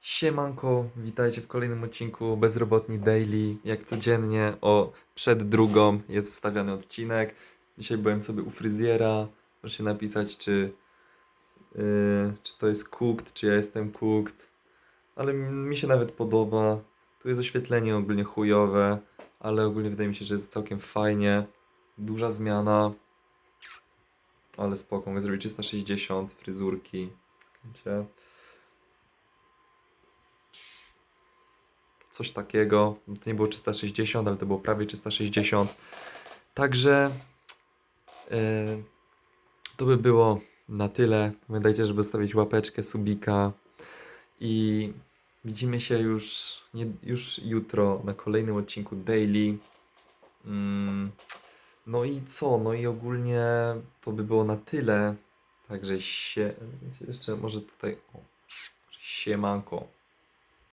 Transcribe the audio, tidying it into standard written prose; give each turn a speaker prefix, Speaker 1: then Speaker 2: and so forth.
Speaker 1: Siemanko, witajcie w kolejnym odcinku Bezrobotni Daily. Jak codziennie przed drugą jest wstawiany odcinek. Dzisiaj byłem sobie u fryzjera. Możecie napisać, czy to jest cooked, czy ja jestem cooked. Ale mi się nawet podoba. Tu jest oświetlenie ogólnie chujowe, ale ogólnie wydaje mi się, że jest całkiem fajnie. Duża zmiana, ale spoko. Mogę zrobić 360 fryzurki. Wiecie? Coś takiego. To nie było 360, ale to było prawie 360. Także e, to by było na tyle. Pamiętajcie, żeby zostawić łapeczkę, subika i widzimy się już jutro na kolejnym odcinku Daily. No i co? No i ogólnie to by było na tyle. Także jeszcze może tutaj siemanko.